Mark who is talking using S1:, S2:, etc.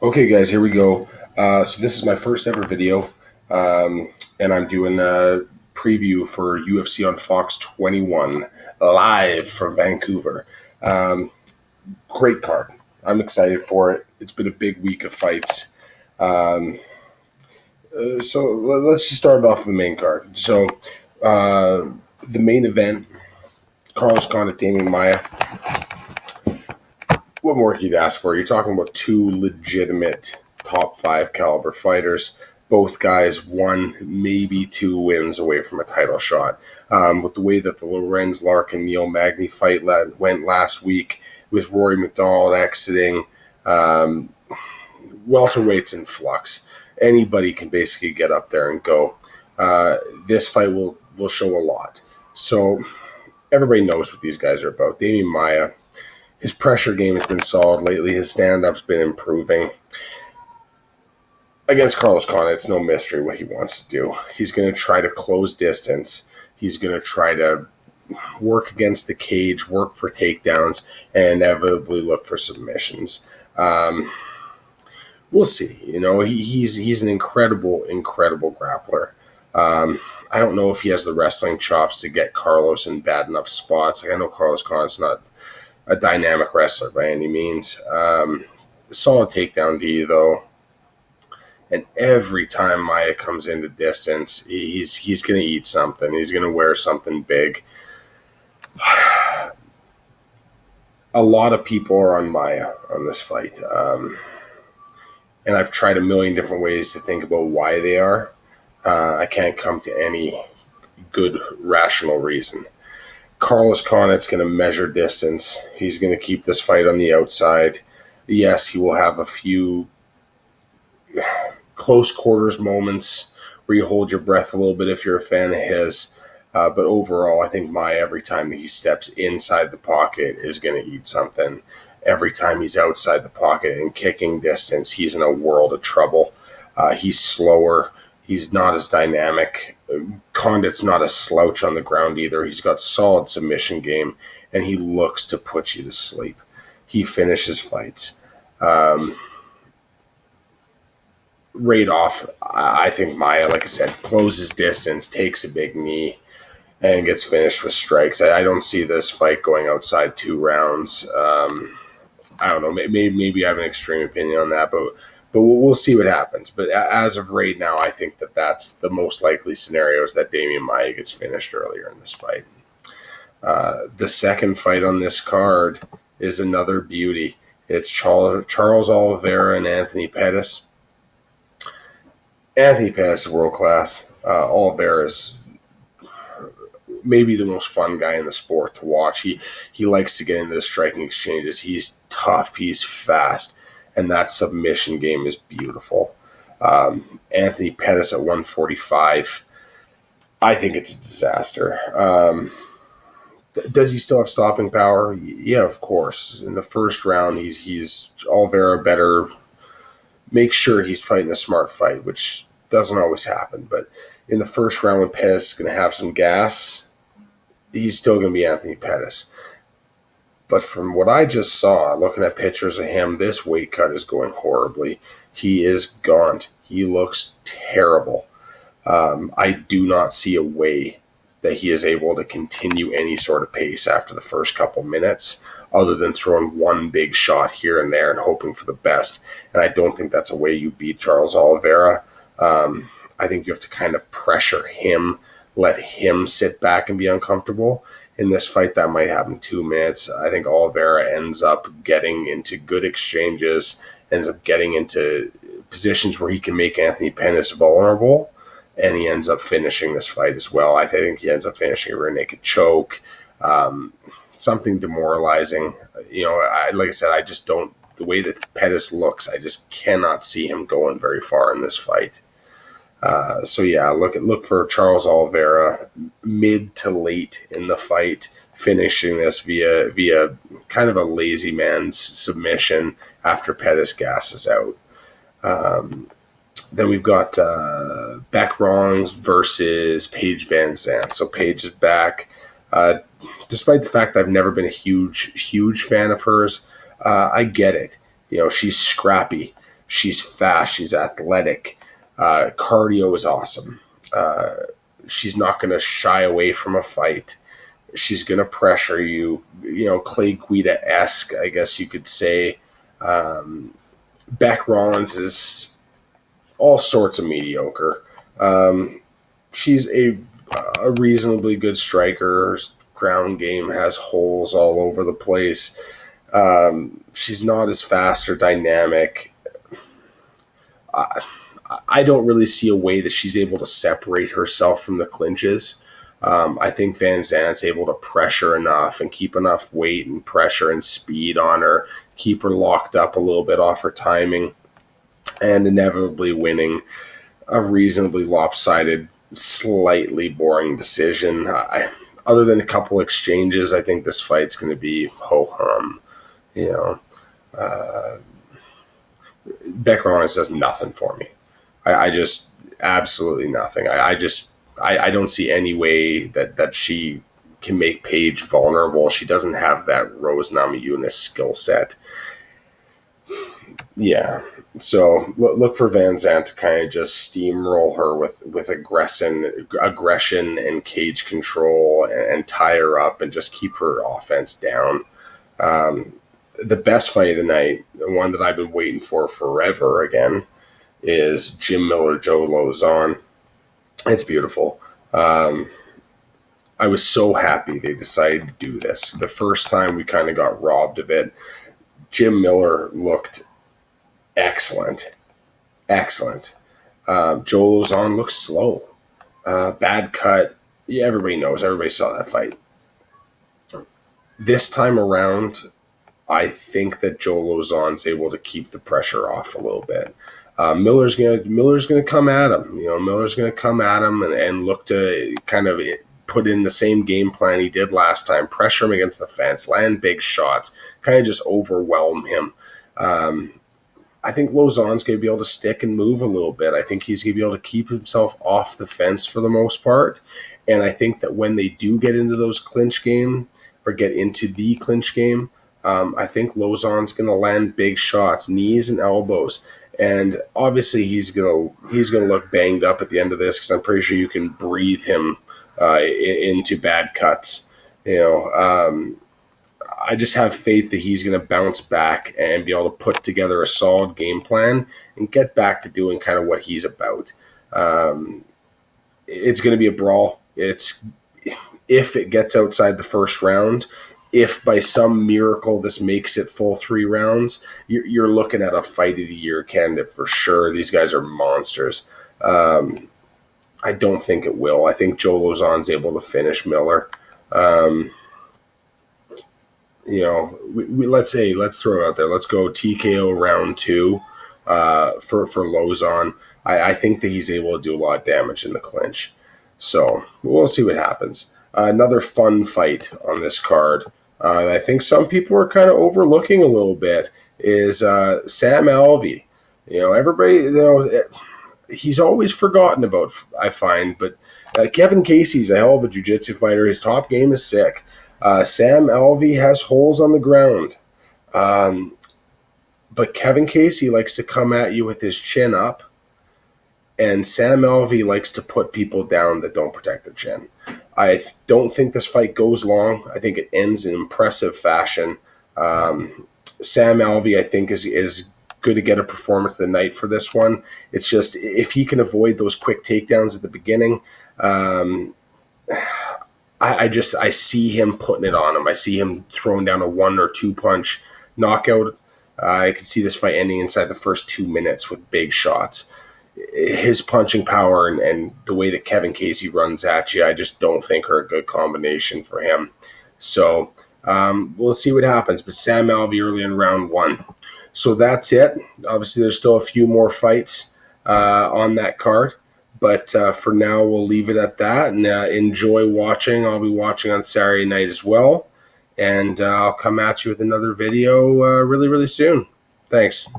S1: Okay, guys, here we go. So this is my first ever video, and I'm doing a preview for UFC on Fox 21 live from Vancouver. Um, Great card. I'm excited for it. It's been a big week of fights. Um, let's just start off with the main card. The main event, Carlos Condit, Maia. What more could you ask for? You're talking about two legitimate top five caliber fighters. Both guys one, maybe two wins away from a title shot. With the way that the Lorenz Larkin Neil Magny fight went last week, with Rory McDonald exiting, welterweight's in flux. Anybody can basically get up there and go. This fight will show a lot. So everybody knows what these guys are about. Damian Maia. His pressure game has been solid lately. His stand-up's been improving. Against Carlos Condit, it's no mystery what he wants to do. He's going to try to close distance. He's going to try to work against the cage, work for takedowns, and inevitably look for submissions. We'll see. You know, he's an incredible grappler. I don't know if he has the wrestling chops to get Carlos in bad enough spots. Like, I know Carlos Condit's not a dynamic wrestler by any means. Solid takedown D, though. And every time Maia comes into distance, he's going to eat something. He's going to wear something big. A lot of people are on Maia on this fight. And I've tried a million different ways to think about why they are. I can't come to any good rational reason. Carlos Condit's going to measure distance. He's going to keep this fight on the outside. Yes, he will have a few close quarters moments where you hold your breath a little bit if you're a fan of his. But overall, I think Maia, every time that he steps inside the pocket, is going to eat something. Every time he's outside the pocket and kicking distance, he's in a world of trouble. He's slower. He's not as dynamic. Condit's not a slouch on the ground either. He's got solid submission game, and he looks to put you to sleep. He finishes fights. Right off, I think Maia, like I said, closes distance, takes a big knee, and gets finished with strikes. I don't see this fight going outside 2 rounds. I don't know. Maybe I have an extreme opinion on that, but we'll see what happens. But as of right now, I think that that's the most likely scenario, is that Damian Maia gets finished earlier in this fight. The second fight on this card is another beauty. It's Charles Oliveira and Anthony Pettis. Anthony Pettis is world class. Oliveira is maybe the most fun guy in the sport to watch. He likes to get into the striking exchanges. He's tough. He's fast. And that submission game is beautiful. Anthony Pettis at 145, I think it's a disaster. Does he still have stopping power? Yeah, of course. In the first round, he's Oliveira better make sure he's fighting a smart fight, which doesn't always happen. But in the first round, when Pettis is going to have some gas, he's still going to be Anthony Pettis. But from what I just saw, looking at pictures of him, this weight cut is going horribly. He is gaunt. He looks terrible. I do not see a way that he is able to continue any sort of pace after the first couple minutes, other than throwing one big shot here and there and hoping for the best. And I don't think that's a way you beat Charles Oliveira. I think you have to kind of pressure him, let him sit back and be uncomfortable. In this fight, that might happen 2 minutes. I think Oliveira ends up getting into good exchanges, ends up getting into positions where he can make Anthony Pettis vulnerable, and he ends up finishing this fight as well. I think he ends up finishing a rear naked choke, something demoralizing. You know, like I said, I just don't, the way that Pettis looks, I just cannot see him going very far in this fight. Look for Charles Oliveira mid to late in the fight, finishing this via kind of a lazy man's submission after Pettis gasses out. Then we've got Beck Rongs versus Paige Van Zandt. So Paige is back. Despite the fact that I've never been a huge fan of hers, I get it. You know, she's scrappy. She's fast. She's athletic. Cardio is awesome. She's not going to shy away from a fight. She's going to pressure you. Clay Guida-esque, I guess you could say. Beck Rollins is all sorts of mediocre. She's a reasonably good striker. Her ground game has holes all over the place. She's not as fast or dynamic. I don't really see a way that she's able to separate herself from the clinches. I think Van Zandt's able to pressure enough and keep enough weight and pressure and speed on her, keep her locked up a little bit off her timing, and inevitably winning a reasonably lopsided, slightly boring decision. Other than a couple exchanges, I think this fight's going to be ho-hum. Beck Rollins does nothing for me. I just absolutely nothing. I don't see any way that she can make Paige vulnerable. She doesn't have that Rose Namajunas skill set. Yeah. So look for Van Zandt to kind of just steamroll her with aggression and cage control and tie her up and just keep her offense down. The best fight of the night, the one that I've been waiting for forever again, is Jim Miller, Joe Lauzon. It's beautiful. I was so happy they decided to do this. The first time we kind of got robbed of it. Jim Miller looked excellent. Excellent. Joe Lauzon looks slow. Bad cut. Yeah, everybody knows. Everybody saw that fight. This time around, I think that Joe Lauzon's able to keep the pressure off a little bit. Miller's gonna come at him. Miller's gonna come at him and look to kind of put in the same game plan he did last time. Pressure him against the fence, land big shots, kind of just overwhelm him. I think Lauzon's going to be able to stick and move a little bit. I think he's going to be able to keep himself off the fence for the most part. And I think that when they do get into those clinch game or get into the clinch game, I think Lauzon's going to land big shots, knees and elbows. And obviously he's going to look banged up at the end of this because I'm pretty sure you can breathe him into bad cuts. I just have faith that he's going to bounce back and be able to put together a solid game plan and get back to doing kind of what he's about. It's going to be a brawl. If it gets outside the first round, if by some miracle this makes it full 3 rounds, you're looking at a fight of the year candidate for sure. These guys are monsters. I don't think it will. I think Joe Lauzon's able to finish Miller. Let's throw it out there. Let's go TKO round 2 for Lauzon. I think that he's able to do a lot of damage in the clinch. So we'll see what happens. Another fun fight on this card that I think some people are kind of overlooking a little bit is Sam Alvey. Everybody, he's always forgotten about, I find, but Kevin Casey's a hell of a jiu-jitsu fighter. His top game is sick. Sam Alvey has holes on the ground. But Kevin Casey likes to come at you with his chin up. And Sam Alvey likes to put people down that don't protect their chin. I don't think this fight goes long. I think it ends in impressive fashion. Sam Alvey, I think, is good to get a performance of the night for this one. It's just if he can avoid those quick takedowns at the beginning, I see him putting it on him. I see him throwing down a 1 or 2 punch knockout. I can see this fight ending inside the first 2 minutes with big shots. His punching power and the way that Kevin Casey runs at you, I just don't think are a good combination for him. So we'll see what happens. But Sam Alvey early in round 1. So that's it. Obviously, there's still a few more fights on that card. But for now, we'll leave it at that. And enjoy watching. I'll be watching on Saturday night as well. And I'll come at you with another video really, really soon. Thanks.